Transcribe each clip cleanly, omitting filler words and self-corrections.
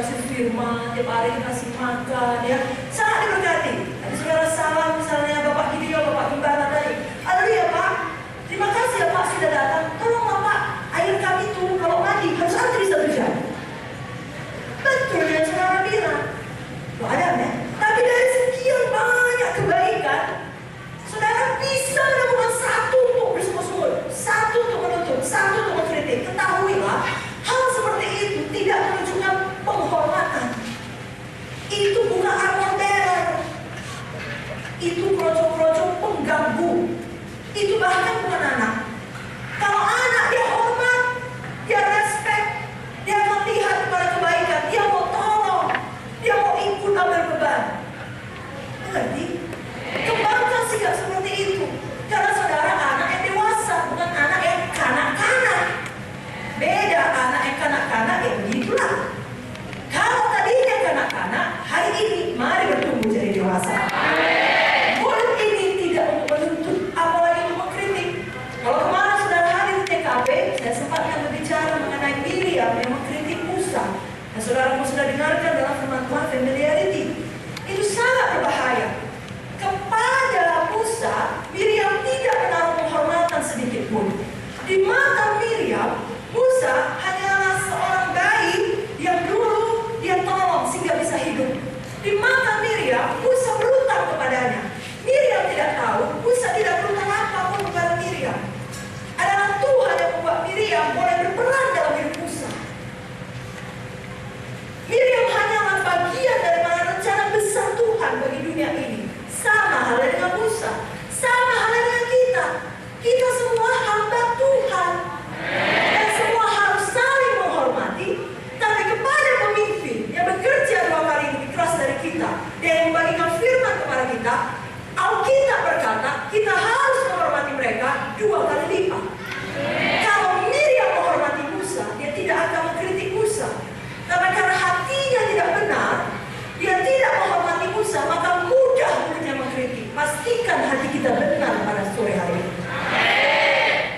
dikasih firman, tiap hari dikasih makan, ya. Sangat diberkati. Ada saudara salam misalnya Bapak Gideon, Bapak Gembala tadi. Haleluya Pak. Terima kasih ya Pak sudah datang. Tolong Pak, air kami itu kalau mandi harus antri 1 jam. Betul yang saudara bilang. Loh ada ya? Tapi dari sekian banyak kebaikan, saudara bisa menemukan satu untuk bersungguh-sungguh, satu untuk menuntut, satu untuk mengkritik. Ketahuilah, hal seperti itu tidak menunjukkan penghormatan. Itu bukan armor bearer. Itu kroco-kroco pengganggu. Itu bahkan bukan anak. Kalau anak dia hormat, dia respect, dia melihat kepada kebaikan, dia mau tolong, dia mau ikut ambil beban. Mengerti? Kembangkan sikap seperti itu. Karena saudara anak yang dewasa, bukan anak yang kanak-kanak. Beda anak yang kanak-kanak, ya begitulah. Kalau tadinya kanak-kanak, hari ini mari bertumbuh jadi dewasa. Mulut ini tidak untuk menuntut, apalagi untuk mengkritik. Kalau kemarin saudara hadir di TKP, saya sempat berbicara mengenai Miriam yang mengkritik Musa. Dan saudara sudah dengarkan dalam firman Tuhan familiarity. Itu sangat berbahaya. Kepada Musa, Miriam tidak menaruh penghormatan sedikit pun. Di mata Miriam, Musa hanyalah seorang bayi yang dulu dia tolong sehingga bisa hidup. Di mata Miriam, Musa berutang kepadanya. Miriam tidak tahu, Musa tidak berutang apapun kepada Miriam. Adalah Tuhan yang membuat Miriam boleh berperan dalam hidup Musa. Miriam hanyalah bagian dari rencana besar Tuhan bagi dunia ini. Sama halnya dengan Musa, sama halnya dengan kita. Kita semua hamba Tuhan. Dan semua harus saling menghormati. Tapi kepada pemimpin yang bekerja 2 kali lebih keras dari kita, dia yang membagikan firman kepada kita, Alkitab berkata kita harus menghormati mereka 2 kali lipat. Kalau Miriam menghormati Musa, dia tidak akan mengkritik Musa. Tapi karena hatinya tidak benar, dia tidak menghormati Musa, maka mudah mulutnya mengkritik. Pastikan hati kita benar pada sore hari ini.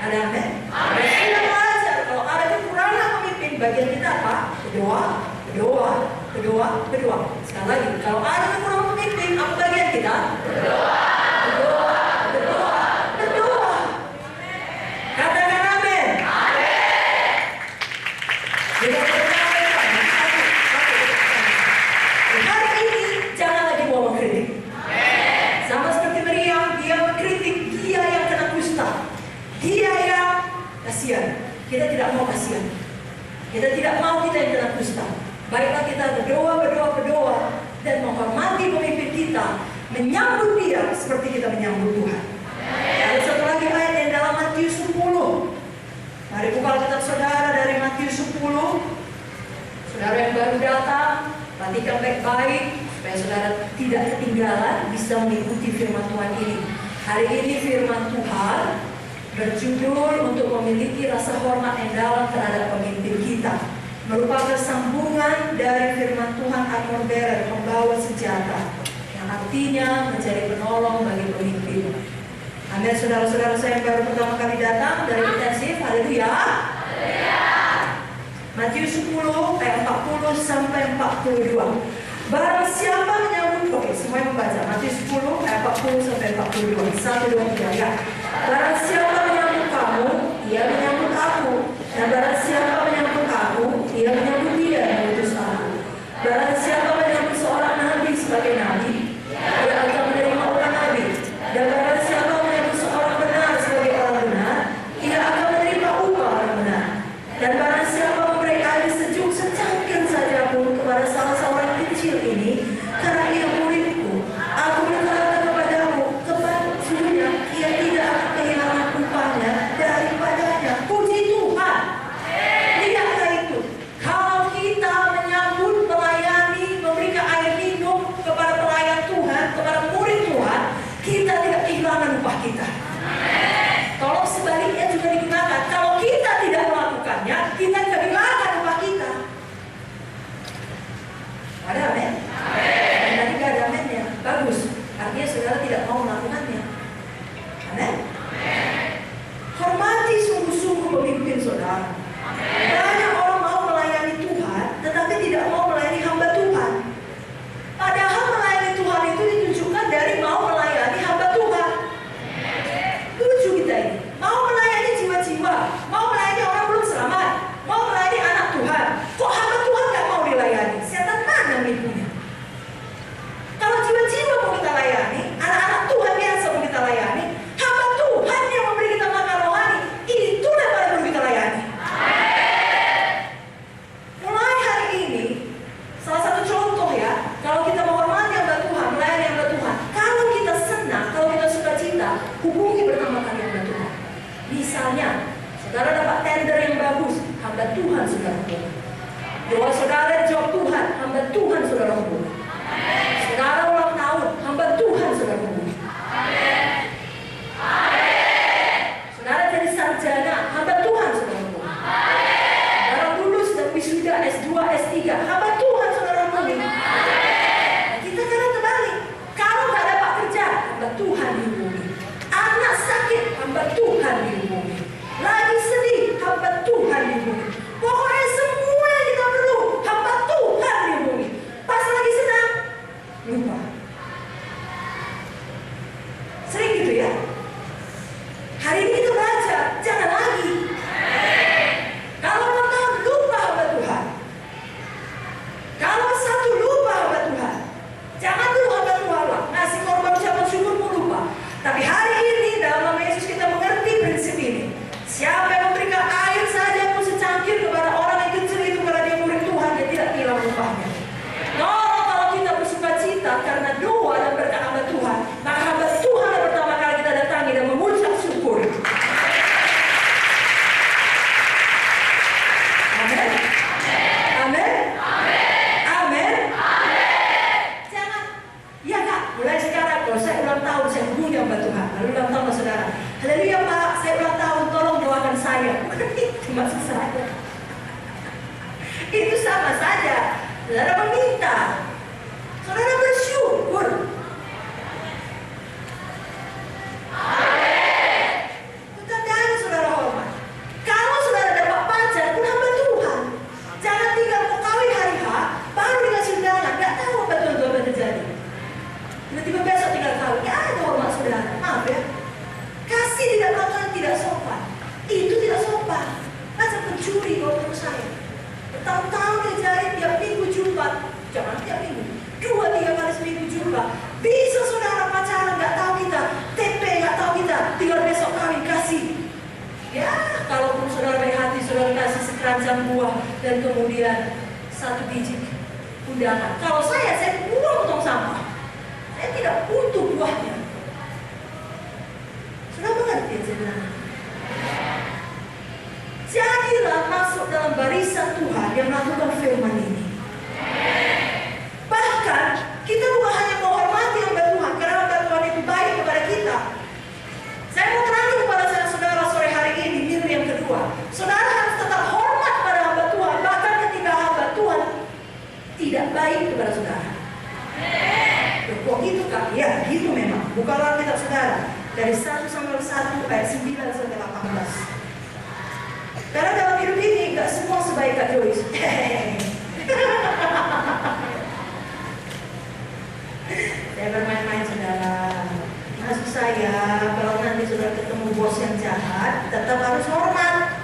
Ada amin? Kita belajar kalau ada kekurangan pemimpin, bagian kita apa? Berdoa, berdoa, berdoa, berdoa. Sekali lagi, kalau ada kekurangan pemimpin, apa bagian kita? Berdoa, berdoa, berdoa, berdoa. Katakan amin. Hari ini jangan lagi mau mengkritik. Sama seperti Miriam, dia mengkritik dia yang kena kusta. Dia yang kasihan. Kita tidak mau kasihan. Kita tidak mau kita yang kena kusta. Baiklah kita berdoa, berdoa, berdoa dan menghormati pemimpin kita, menyambut dia seperti kita menyambut Tuhan. Ada satu lagi ayat yang dalam Matius 10. Mari buka kitab saudara dari Matius 10. Saudara yang baru datang, perhatikan baik-baik supaya saudara tidak ketinggalan bisa mengikuti firman Tuhan ini. Hari ini firman Tuhan berjudul untuk memiliki rasa hormat yang dalam terhadap pemimpin kita. Merupakan sambungan dari firman Tuhan armor bearer, pembawa senjata, yang artinya menjadi penolong bagi pemimpin. Amin, saudara-saudara saya yang baru pertama kali datang dari intensif, haleluya. Matius 10 ayat 40 sampai 42. Barang siapa menyambut, oke semuanya membaca Matius 10 ayat 40 sampai 42. 1, 2, 3 ya. Barang siapa menyambut kamu, ia menyambut aku. Dan barang siapa menyambut aku, ia menyambut dia yang mengutus aku. Barang siapa menyambut seorang nabi sebagai nabi, ia akan menerima orang nabi. Dan barang siapa menyambut seorang benar sebagai orang benar, ia akan menerima upah orang benar. Dan barang siapa memberi air sejuk secangkir saja pun kepada salah seorang kecil ini, karena ia muridku, aku berkata kepadamu, kepadanya ia tidak akan kehilangan upahnya daripadanya. Puji Tuhan. Ini Doa saudara dijawab Tuhan, hamba Tuhan saudara hubungi. Saudara ulang tahun, hamba Tuhan saudara hubungi. Saudara jadi sarjana, hamba Tuhan saudara hubungi. Saudara lulus dan wisuda S2, S3, hamba Tuhan saudara hubungi. Kita jangan terbalik. Kalau nggak dapat kerja, hamba Tuhan dihubungi. Anak sakit, hamba Tuhan dihubungi. Lagi sedih, hamba Tuhan dihubungi. Pokoknya semua yang kita perlu, hamba Tuhan dihubungi. Pas lagi senang, lupa. Sering gitu ya. Hari ini kita baca, jangan lagi. Kalau ulang tahun, lupa hamba Tuhan. Kalau satu, lupa hamba Tuhan. Jangan dulu hamba Tuhan lah. Ngasih korban ucapan syukur pun lupa. Tapi hari ini dalam nama Yesus kita mengerti prinsip ini. Siapa yang memberikan air saja pun secangkir kepada orang yang kecil itu karena dia murid Tuhan, dia tidak hilang upahnya. Kalau kita bersuka cita karena doa dan berkat hamba Tuhan, maka hamba Tuhan yang pertama kali kita datangi dan mengucap syukur. Amin. Amin. Amin. Jangan, ya Kak, mulai sekarang kalau saya ulang tahun saya hubungi hamba Tuhan. Lalu ulang tahun saudara, haleluya Pak, saya ulang tahun, tolong doakan saya. Itu maksud saya. Itu sama saja. Saudara meminta, saudara bersyukur. Tandanya saudara hormat. Kalau saudara dapat pacar, pun hamba Tuhan. Jangan tinggal mau kawin hari H, baru dikasih undangan, nggak tahu apa Tuhan terjadi. Tiba-tiba besok tinggal kawin, ya ada hormat saudara. Maaf ya. Kasih tidak bakalan tidak sopan. Itu tidak sopan. Macam pencuri kalau menurut saya. Bertahun-tahun dia cari tiap minggu Jumat. Jangan tiap minggu. 2-3 kali seminggu Jumat. Bisa saudara pacaran nggak tahu kita. TP nggak tahu kita. Tinggal besok kawin kasih. Ya, kalaupun saudara baik hati, saudara kasih sekeranjang buah dan kemudian 1 biji undangan. Kalau saya buang tong sampah. Saya tidak butuh buahnya. Sudah mengerti sebenarnya? Jadilah masuk dalam barisan Tuhan yang melakukan firman ini. Bahkan kita bukan hanya menghormati hamba Tuhan karena hamba Tuhan itu baik kepada kita. Saya mau terangkan kepada saudara sore hari ini minggu yang kedua. Saudara harus tetap hormat pada hamba Tuhan bahkan ketika hamba Tuhan tidak baik kepada saudara. Kok gitu Kak? Ya gitu memang. Bukalah kitab saudara dari 1 Samuel 1 ayat 9 sampai 18. Karena dalam hidup ini gak semua sebaik Kak Joyce. Saya bermain-main saudara. Maksud saya kalau nanti saudara ketemu bos yang jahat, tetap harus hormat.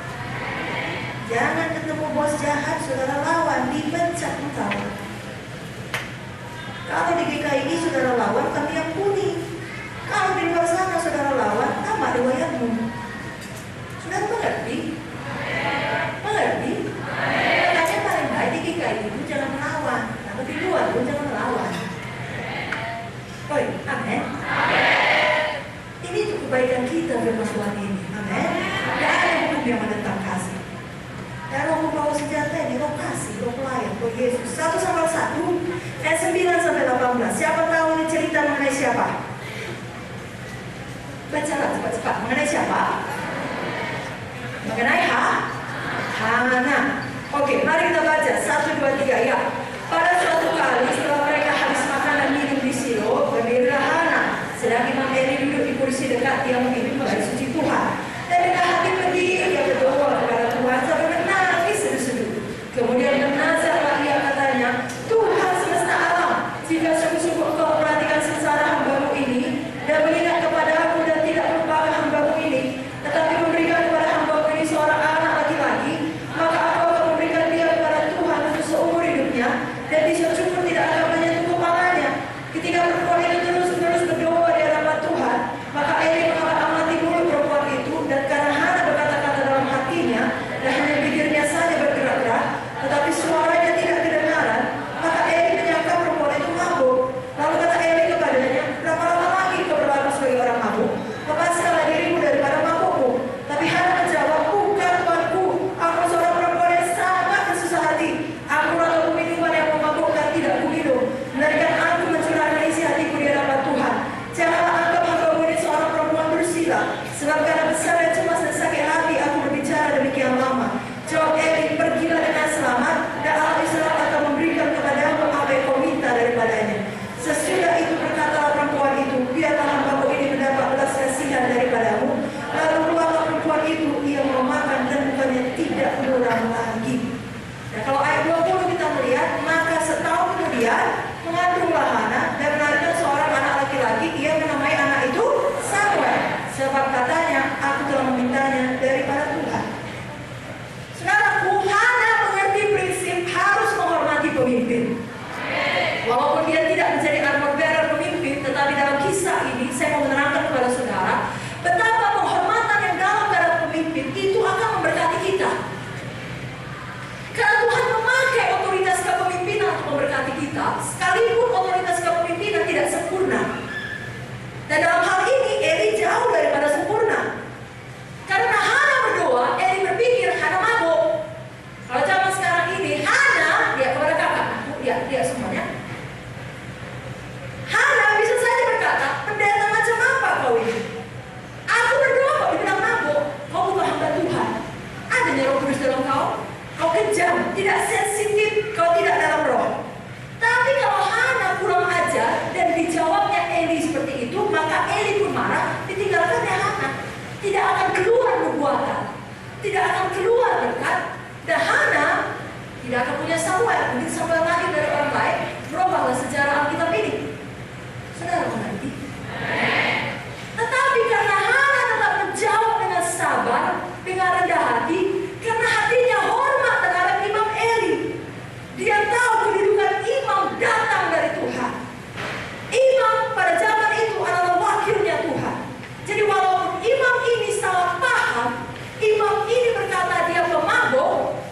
Jangan ketemu bos jahat saudara lawan, dipecat engkau. Kalau di GKI saudara lawan, kami ampuni. Kalau di luar sana saudara lawan, tamat riwayatmu. Saudara mengerti? Mengerti? Makanya paling baik di GKI itu jangan melawan. Tapi di luar pun jangan melawan. Oi, amin. Ini untuk kebaikan kita firman Tuhan ini. Amin. Tidak ada hukum yang menentang kasih. Dan roh membawa senjata ini, roh kasih, roh pelayan, roh Yesus. 1 Samuel 1 ayat 9 sampai 18. Siapa tahu ini cerita mengenai siapa? Bacalah cepat-cepat. Mengenai siapa? Mengenai Hana. Oke, mari kita baca 1, 2, 3 ya. Pada suatu kali setelah mereka habis makan dan minum di Silo, berdirilah Hana. Sedang Imam Eli duduk di kursi dekat tiang minum bait suci Tuhan. Dan dengan hati pedih dia berdoa kepada Tuhan sampai menangis sedu-sedu. Kemudian bernazarlah ia katanya, Tuhan semesta alam, jika sungguh-sungguh Engkau perhatikan sengsara hamba-Mu ini dan mengingat kepada aku dan tidak melupakan hamba-Mu ini, tetapi memberikan kepada hamba-Mu ini seorang anak laki-laki, maka aku akan memberikan dia kepada Tuhan untuk seumur hidupnya dan dia syukur tidak akan menyentuh kepalanya. Ketika perempuan itu terus berdoa di hadapan Tuhan, maka Eli mengamati mulut perempuan itu, dan karena Hana berkata-kata dalam hatinya dan hanya bibirnya saja bergerak-gerak, tetapi suaranya tidak kedengaran, maka Eli menyangka perempuan itu mabuk. Lalu kata Eli kepadanya, berapa lama lagi kau berlaku sebagai orang mabuk? Lepaskanlah dirimu daripada mabukmu. Tapi Hana menjawab, bukan Tuanku, aku seorang perempuan yang sangat bersusah hati. Aku lihat semuanya. Hana bisa saja berkata, pendeta macam apa kau ini? Aku berdoa kau dibilang mabuk. Kau bukan hamba Tuhan. Adanya Roh Kudus dalam kau. Kau kejam, tidak sensitif, kau tidak dalam roh. Tapi kalau Hana kurang ajar dan dijawabnya Eli seperti itu, maka Eli pun marah, ditinggalkannya Hana. Tidak akan keluar nubuatan, tidak akan keluar berkat, dan Hana tidak akan punya Samuel. Mungkin Samuel lahir dari orang lain, berubahlah sejarah Alkitab ini. Saudara mengerti? Tetapi karena Hana tetap menjawab dengan sabar, dengan rendah hati, karena hatinya hormat terhadap Imam Eli. Dia tahu kedudukan imam datang dari Tuhan. Imam pada zaman itu adalah wakilnya Tuhan. Jadi walaupun imam ini salah paham, imam ini berkata dia pemabuk,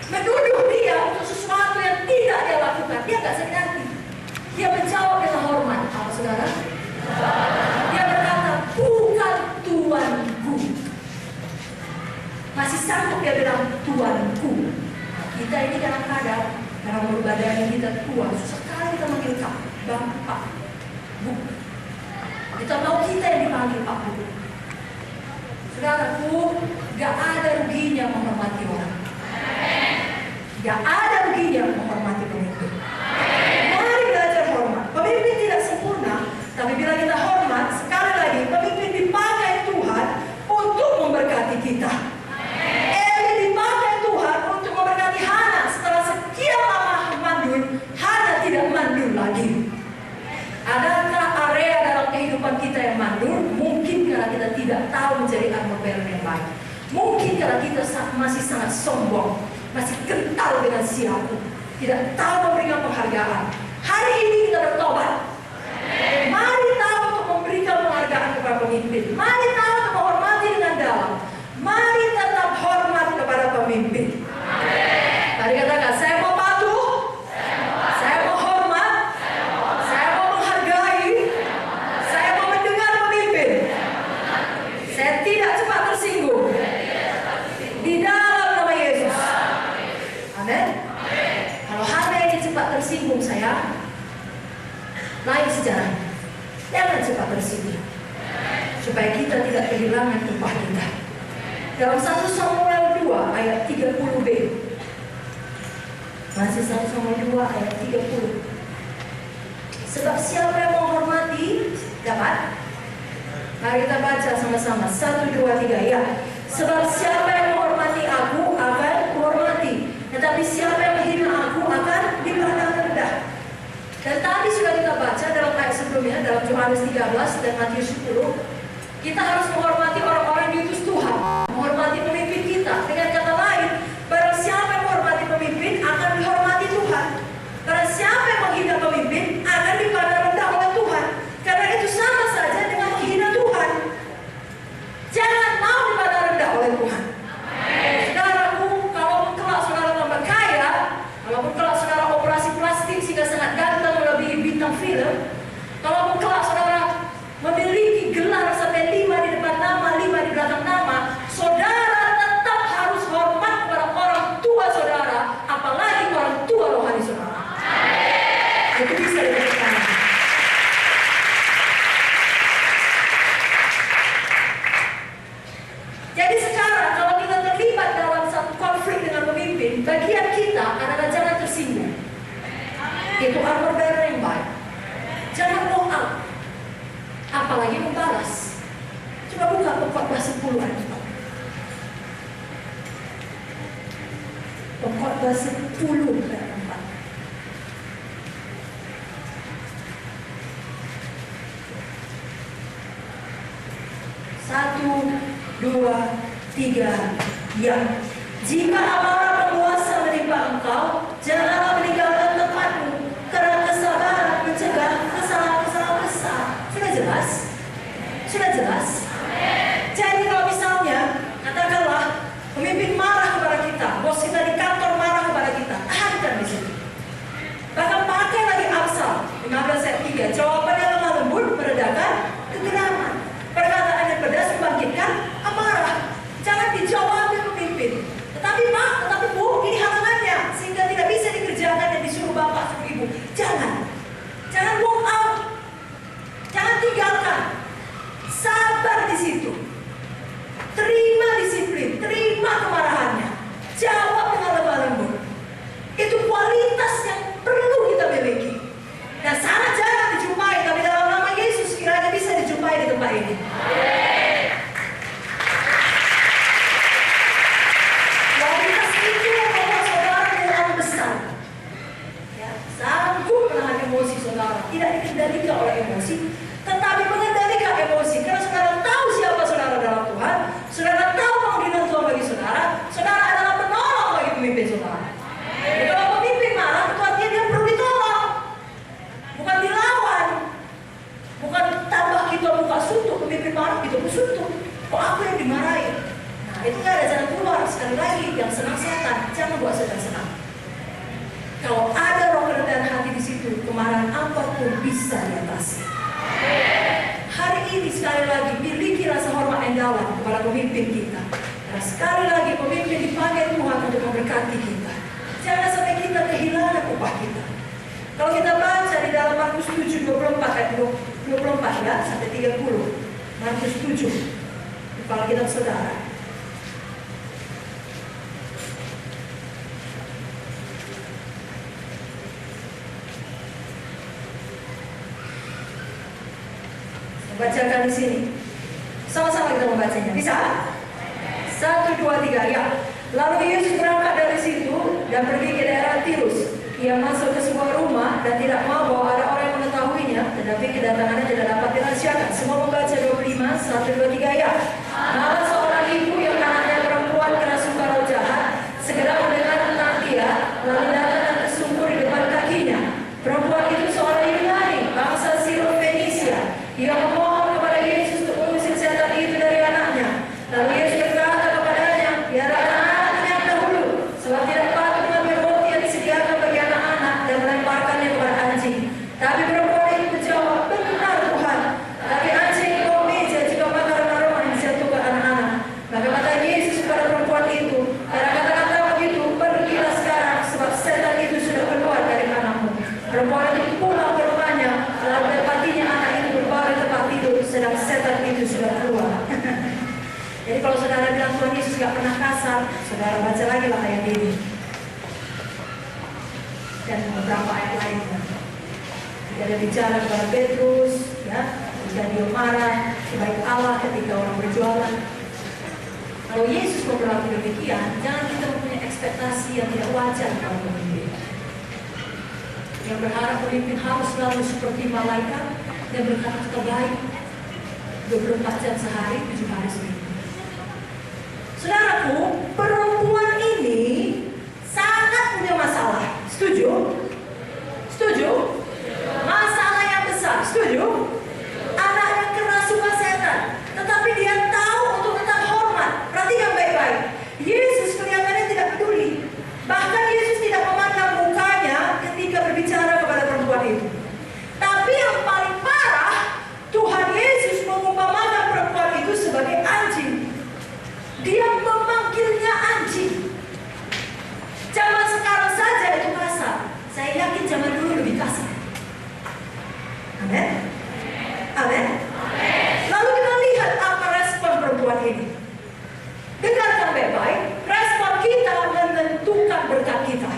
menuduh dia untuk sesuatu yang tidak dia lakukan, dia nggak sakit hati. Dia menjawab dengan hormat. Apa saudara? Dia berkata, bukan tuanku. Masih sanggup dia bilang tuanku. Kita ini kadang-kadang karena umur badan kita tua, susah sekali kita manggil Kak, Bapak, Bu. Kita mau kita yang dipanggil Pak Bu. Saudaraku, gak ada ruginya menghormati orang. Gak ada ruginya menghormati pemimpin. Mari belajar hormat. Pemimpin tidak sempurna, tapi bila kita hormat, sekali lagi pemimpin dipakai Tuhan untuk memberkati kita. Eli dipakai Tuhan untuk memberkati Hana. Setelah sekian lama mandul, Hana tidak mandul lagi. Adakah area dalam kehidupan kita yang mandul? Mungkin karena kita tidak tahu menjadi armor bearer yang baik. Mungkin karena kita masih sangat sombong, masih kental dengan siapapun, tidak tahu memberikan penghargaan. Hari ini kita bertobat. Mari tahu untuk memberikan penghargaan kepada pemimpin. Mari tahu untuk menghormati dengan dalam. Mari tetap hormat kepada pemimpin. Mari katakan, saya mau patuh, saya mau hormat, saya mau menghargai, saya mau mendengar pemimpin. Saya tidak cepat tersinggung. Di dalam nama Yesus. Amin. Kalau Hana ini cepat tersinggung, saya lain sejarah. Jangan cepat tersinggung, supaya kita tidak kehilangan upah kita. Dalam 1 Samuel 2 ayat 30b. Masih 1 Samuel 2 ayat 30. Sebab siapa yang menghormati dapat. Mari kita baca sama-sama. 1, 2, 3 ya. Sebab siapa yang menghormati aku akan menghormati, tetapi siapa yang menghina aku akan dipandang rendah. Dan tadi sudah kita baca dalam ayat sebelumnya, dalam Yohanes 13 dan Matius 10, kita harus menghormati orang-orang yang diutus Tuhan, menghormati pemimpin kita. Dengan kata lain, barang siapa yang menghormati pemimpin akan dihormati Tuhan. Barang siapa yang menghina pemimpin akan dipandang rendah oleh Tuhan. Karena itu sama saja dengan menghina Tuhan. Jangan mau dipandang rendah oleh Tuhan. Saudaraku, kalaupun kelak saudara tambah kaya, kalaupun kelak saudara operasi plastik sehingga sangat ganteng melebihi bintang film, kalaupun kelak saudara memiliki gelar sampai 5 di depan nama, 5 di belakang nama, saudara tetap harus hormat kepada orang tua saudara, apalagi orang tua rohani saudara. Itu bisa dikatakan. Jadi sekarang kalau kita terlibat dalam satu konflik dengan pemimpin, bagian kita adalah jangan tersinggung. Itu armor bearer yang baik. Jangan blow out, apalagi membalas. Coba buka Pengkhotbah 10 ayat 4. Pengkhotbah 10 ayat 4. Satu, dua, tiga, ya. Jika amarah penguasa menimpa engkau, janganlah meninggalkan tempatmu, karena kesabaran mencegah kesalahan-kesalahan besar. Sudah jelas? Sudah jelas? Jadi kalau misalnya, katakanlah pemimpin marah kepada kita, bos kita di kantor marah kepada kita, tahankan di situ. Bahkan pakai lagi Amsal 15 ayat 3, jawabannya lemah lembut, meredakan kegeraman. Perkataan yang pedas membangkitkan amarah. Jangan dijawab oleh pemimpin. Tetapi Pak, tetapi Bu, ini halangannya sehingga tidak bisa dikerjakan dan emosi saudara. Tidak dikendalikan oleh emosi, tetapi mengendalikan emosi. Karena saudara tahu siapa saudara dalam Tuhan, saudara tahu panggilan Tuhan bagi saudara, saudara adalah penolong bagi pemimpin saudara. Jadi kalau pemimpin marah, itu artinya dia perlu ditolong, bukan dilawan. Bukan tambah kita buka suntuk, pemimpin marah kita bersuntuk. Kok aku yang dimarahin? Nah itu gak ada jalan keluar. Sekali lagi, yang senang setan, jangan buat setan senang. Kalau ada roh kerendahan hati di situ, kemarahan apapun bisa diatasi. Hari ini sekali lagi miliki rasa hormat yang dalam kepada pemimpin kita. Dan sekali lagi pemimpin dipanggil Tuhan untuk memberkati kita. Jangan sampai kita kehilangan upah kita. Kalau kita baca di dalam Markus 7 24 ayat 24 ya sampai 30. Markus 7 kepala kitab saudara. Bacakan di sini. Sama-sama kita membacanya. Bisa? 1, 2, 3 ya. Lalu Yesus berangkat dari situ dan pergi ke daerah Tirus. Ia masuk ke sebuah rumah dan tidak mau bahwa ada orang yang mengetahuinya, tetapi kedatangannya tidak dapat dirahasiakan. Semua membaca 25, 1, 2, 3 ya. Malah seorang ibu yang anaknya perempuan kena sungkara jahat, segera mendengar tentang dia, lalu datang dan tersungkur di depan kakinya. Perempuan itu seorang Yunani, bangsa Siro-Fenisia. Ia memohon kepada Yesus untuk mengusir setan itu dari anaknya. Lalu Yesus berkata kepadanya, biarlah anak-anaknya dahulu, sebab tidak patut mengambil roti yang disediakan bagi anak-anak dan melemparkannya kepada anjing. Tapi perempuan itu menjawab, benar Tuhan, tapi anjing bawa meja jika makanan aroma yang dijatuhkan anak-anak. Maka kata Yesus kepada perempuan itu, karena kata-kata begitu, pergilah sekarang, sebab setan itu sudah keluar dari anakmu. Perempuan itu pulang ke rumahnya, lalu dapatinya anak itu berbaring tempat tidur, sedang setan itu sudah keluar. Jadi kalau saudara bilang Tuhan Yesus gak pernah kasar, saudara baca lagi lah ayat ini dan beberapa ayat lainnya. Jika dia bicara kepada Petrus, ya, jika dia marah sebaik Allah ketika orang berjualan. Kalau Yesus berlaku demikian, jangan kita mempunyai ekspektasi yang tidak wajar kepada pemimpin. Yang berharap pemimpin harus selalu seperti malaikat yang berkata baik 24 jam sehari, 7 hari seminggu. Saudaraku, perempuan ini sangat punya masalah. Setuju? Setuju? Masalah yang besar. Setuju? Anaknya kerasukan setan, tetapi dia tahu untuk tetap hormat. Perhatikan baik-baik. Yesus kelihatannya tidak peduli. Bahkan Yesus tidak memandang mukanya ketika berbicara kepada perempuan itu. Tapi yang paling parah, Tuhan Yesus mengumpamakan perempuan itu sebagai anjing. Dia memanggilnya anjing. Zaman sekarang saja itu kasar. Saya yakin zaman dulu lebih kasar. Amin. Amin. Lalu kita lihat apa respon perempuan ini. Dengarkan baik-baik. Respon kita menentukan berkat kita.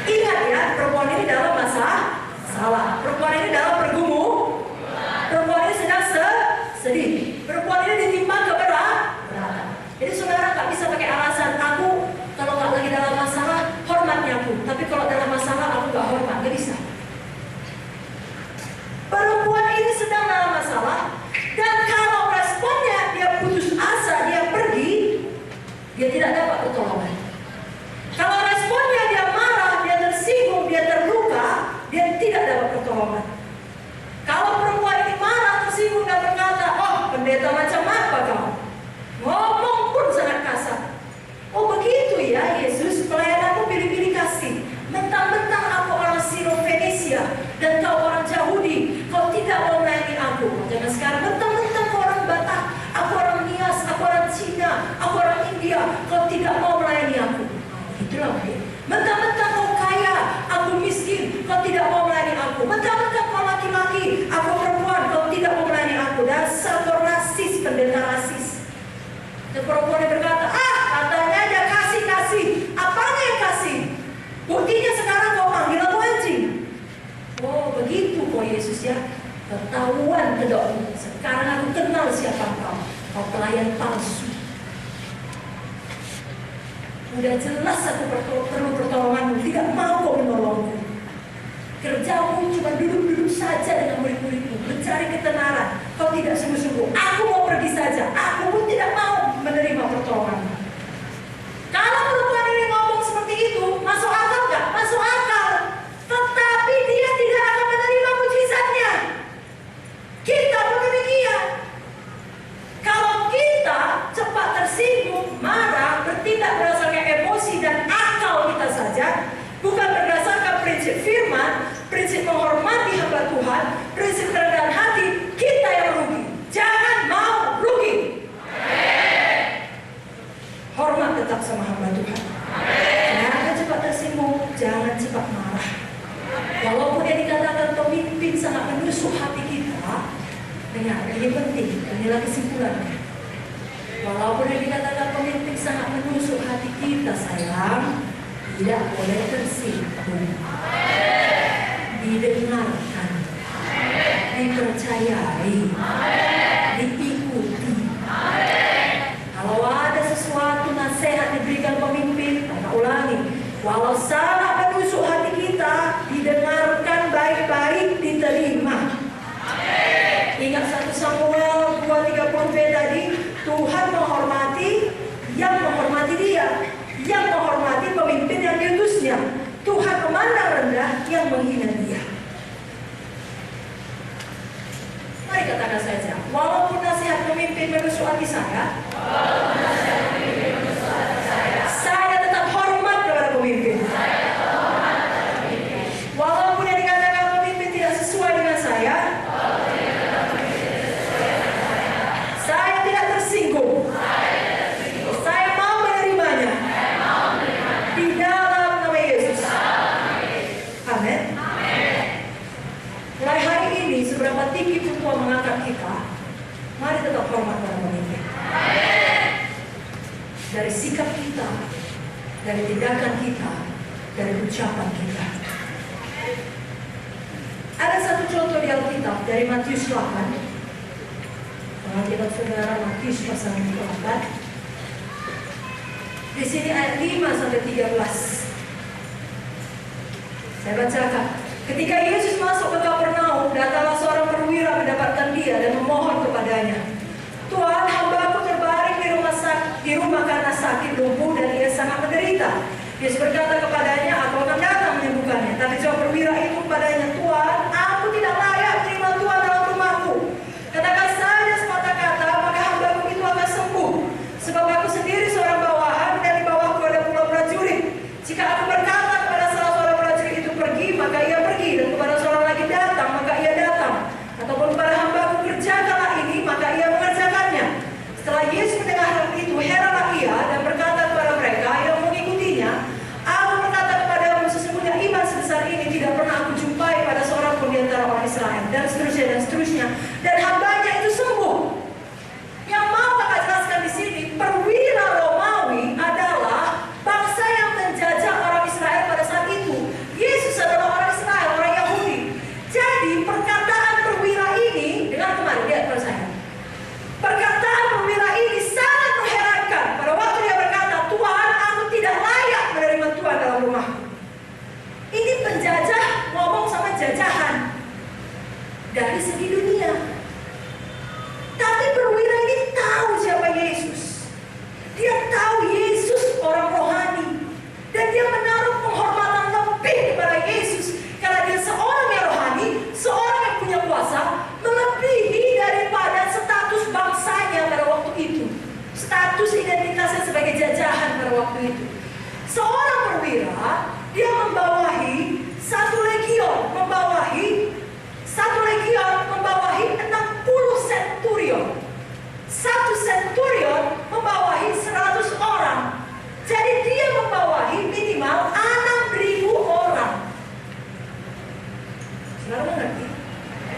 Ingat ya, perempuan ini dalam masalah. Perempuan ini dalam bergumul. Perempuan ini sedang sedih. Perempuan ini ditimpa keberatan. Jadi saudara tak bisa pakai alasan, aku kalau nggak lagi dalam masalah hormatnya aku, tapi kalau dalam masalah aku nggak hormat, nggak bisa. Perempuan ini sedang dalam masalah, dan kalau responnya dia putus asa, dia pergi, dia tidak dapat pertolongan. Kalau responnya dia marah, dia tersinggung, dia terluka, dia tidak dapat pertolongan. Kalau perempuan ini marah, tersinggung dan berkata, oh pendeta macam apa kau? Ngomong pun sangat kasar. Oh begitu ya Yesus, pelayananmu pilih-pilih kasih. Mentang-mentang aku orang Siro-Fenisia dan kau orang Yahudi, kau tidak mau melayani aku. Jangan sekarang mentang-mentang kau orang Batak, aku orang Nias, aku orang Cina, aku orang India, kau tidak mau melayani aku. Itulah mungkin. Mentang-mentang kau kaya, aku miskin, kau tidak mau melayani aku. Mentang-mentang kau laki-laki, aku perempuan, kau tidak mau melayani aku. Dasar kau rasis, pendeta rasis. Dan perempuan yang berkata, katanya aja kasih. Apanya yang kasih? Buktinya sekarang kau panggil aku anjing. Oh begitu kok Yesus ya. Ketahuan kedokmu. Sekarang aku kenal siapa kau. Kau pelayan palsu. Udah jelas aku perlu pertolonganmu. Tidak mau kau menolongku. Kerjamu cuma saja dengan murid-muridmu, mencari ketenaran. Kau tidak sungguh-sungguh. Aku mau pergi saja. Aku pun tidak mau menerima pertolongan. Kalau perempuan ini ngomong seperti itu, masuk akal nggak? Masuk akal. Tetapi dia tidak akan menerima mujizatnya. Kita pun demikian. Kalau kita cepat tersinggung, marah, bertindak berdasarkan emosi dan akal kita saja, bukan berdasarkan prinsip firman, prinsip menghormati hamba Tuhan, prinsip kerendahan hati, kita yang rugi. Jangan mau rugi. Hormat tetap sama hamba Tuhan. Jangan cepat tersinggung, jangan cepat marah. Walaupun yang dikatakan pemimpin sangat menusuk hati kita, dengar, ini penting, inilah kesimpulannya. Walaupun yang dikatakan pemimpin sangat menusuk hati kita, sayang, tidak boleh tersinggung. Didengarkan, dipercayai, diikuti. Kalau ada sesuatu nasihat diberikan pemimpin, maka ulangi. Walau sangat menusuk hati kita, didengarkan baik-baik, diterima. Ingat 1 Samuel 2:30b tadi, Tuhan menghormati yang menghormati dia, yang menghormati pemimpin yang diutusnya. Tuhan memandang rendah yang menghina dia. Mari katakan saja, walaupun nasihat pemimpin menusuk hati saya, saya tetap hormat kepada pemimpin. Walaupun yang dikatakan pemimpin tidak sesuai dengan saya tidak tersinggung. Saya mau menerimanya. Di dalam nama Yesus. Amin. Mulai hari ini, seberapa tinggi pun Tuhan mengangkat kita, mari tetap hormat pada pemimpin. Dari sikap kita, dari tindakan kita, dari ucapan kita. Ada satu contoh di Alkitab dari Matius 8. Alkitab saudara, Matius pasal 4. Di sini ayat 5-13. Saya bacakan. Ketika Yesus masuk ke Kapernaum, datanglah seorang perwira mendapatkan dia dan memohon kepadanya, Tuhan, hamba-Ku terbaring di rumah karena sakit lumpuh dan ia sangat menderita. Yesus berkata kepadanya, aku akan datang menyembuhkannya. Tapi jawab perwira itu kepadanya, Tuhan, aku tidak layak menerima Tuhan dalam rumahku. Katakan saja sepatah kata, maka hamba-Ku itu akan sembuh. Sebab aku sendiri seorang bawahan dan di bawahku ada puluhan prajurit. Jika aku berkata kepada salah seorang prajurit itu pergi, maka ia pergi. Dan kepada seorang lagi datang, maka ia datang. Ataupun kepada hamba-Ku kerjakanlah ini, maka ia mengerjakannya. Setelah Yesus mendengar hal itu, heranlah ia dan berkata kepada mereka yang mengikutinya, aku berkata kepadamu, sesungguhnya iman sebesar ini tidak pernah aku jumpai pada seorang pun di antara orang Israel. Dan seterusnya dan seterusnya. Dan hambanya itu sembuh. Yang mau kakak jelaskan di sini, perwira Romawi adalah bangsa yang menjajah orang Israel pada saat itu. Yesus adalah orang Israel, orang Yahudi. Jadi perkataan perwira ini, dengar kemarin, lihat pada saya. Perkataan perwira ini sangat mengherankan. Pada waktu dia berkata, Tuhan, aku tidak layak menerima Tuhan dalam rumahku. Ini penjajah ngomong sama jajahan dari segi dunia. Tapi perwira ini tahu siapa Yesus. Dia tahu Yesus orang rohani. Dan dia menaruh penghormatan lebih kepada Yesus. Karena dia seorang yang rohani, seorang yang punya kuasa, melebihi daripada status bangsanya pada waktu itu. Status identitasnya sebagai jajahan pada waktu itu. Seorang perwira, dia membawahi satu legion, membawahi 60 centurion. Satu centurion membawahi 100 orang. Jadi dia membawahi minimal 6.000 orang. Saudara mengerti?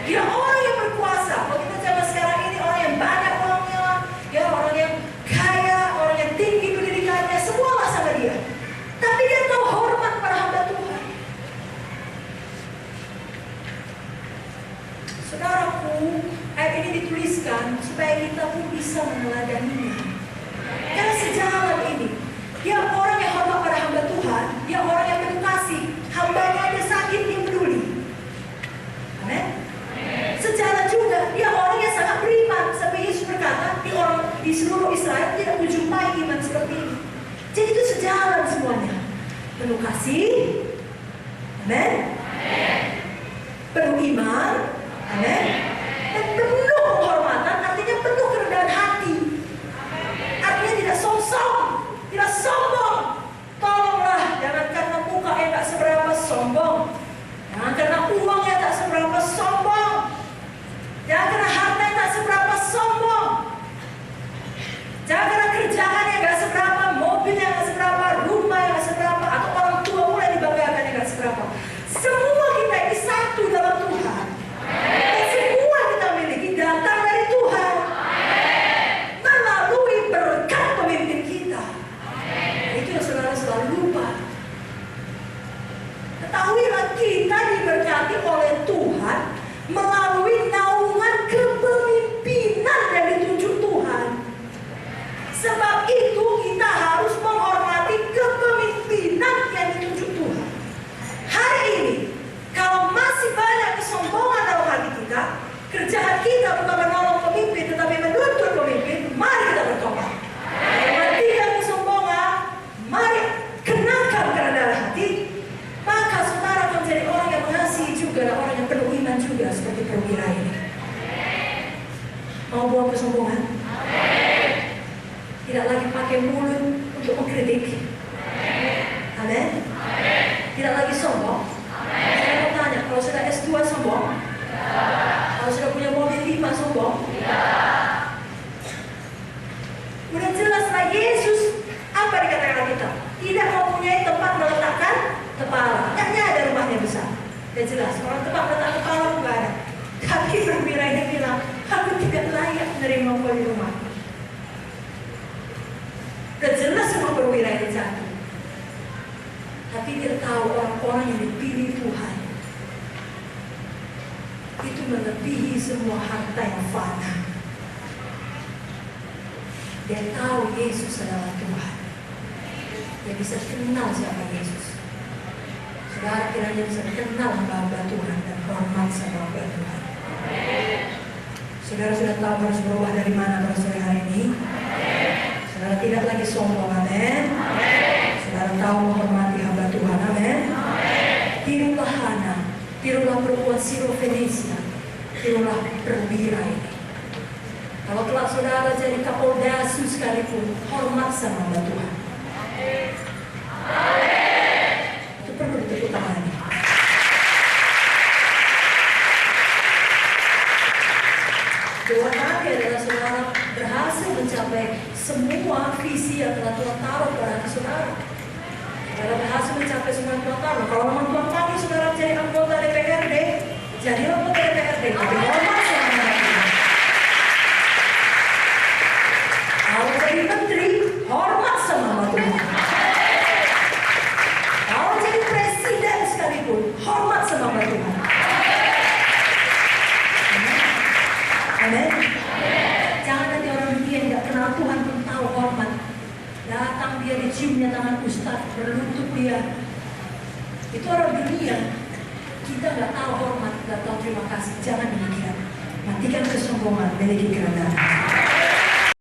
Dia orang yang berkuasa. Kalau kita zaman sekarang ini orang yang banyak uangnya, ya orang yang kaya, orang yang tinggi pendidikannya, semua sama dia. Tapi dia tahu hormat pada hamba Tuhan. Saudaraku, ayat ini dituliskan supaya kita pun bisa meneladaninya. Karena sejalan ini, dia orang yang hormat pada hamba Tuhan, dia orang yang penuh kasih, hambanya ada sakit, dia peduli. Amin. buang kesombongan. Tidak lagi pakai mulut untuk mengkritik. Amin. Tidak lagi sombong. Saya mau tanya, kalau sudah S2 sombong? Kalau sudah punya mobil 5 sombong? Udah jelaslah Yesus apa dikatakan kita? Tidak mempunyai tempat meletakkan kepala. Hanya ada rumahnya besar. Udah jelas, orang tempat meletak kepala enggak ada. Tapi perwira ini bilang, aku tidak layak menerima kau di rumah. Udah jelas semua perwira ini jatuh. Tapi dia tahu orang-orang yang dipilih Tuhan itu melebihi semua harta yang fana. Dia tahu Yesus adalah Tuhan. Dia bisa kenal siapa Yesus. Saudara kiranya bisa kenal hamba Tuhan dan hormat sama hamba Tuhan. Saudara sudah tahu harus berubah dari mana pada sore hari ini. Saudara tidak lagi sombong, amin. Saudara tahu menghormati hamba Tuhan, amin. Tirulah Hana, tirulah perempuan Sirofenisia, tirulah perwira ini. Kalau kelak saudara jadi kapoldasu sekalipun, hormat sama hamba Tuhan. Itu perlu ditepuk tangan. Doa kami adalah saudara berhasil mencapai semua visi yang telah Tuhan taruh pada hati saudara. Saudara berhasil mencapai semua yang Tuhan taruh. Kalau memang Tuhan panggil saudara jadi anggota DPRD, jadilah anggota DPRD. Tapi hormat sama hamba Tuhan. Kalau jadi menteri, hormat sama hamba Tuhan. Kalau jadi presiden sekalipun, hormat sama hamba Tuhan. Amin. Jangan nanti orang dunia yang tidak kenal Tuhan pun tahu hormat. Datang dia diciumnya tangan ustaz, berlutut dia. Itu orang dunia. Kita nggak tahu hormat, nggak tahu terima kasih. Jangan demikian. Matikan kesombongan, miliki kerendahan.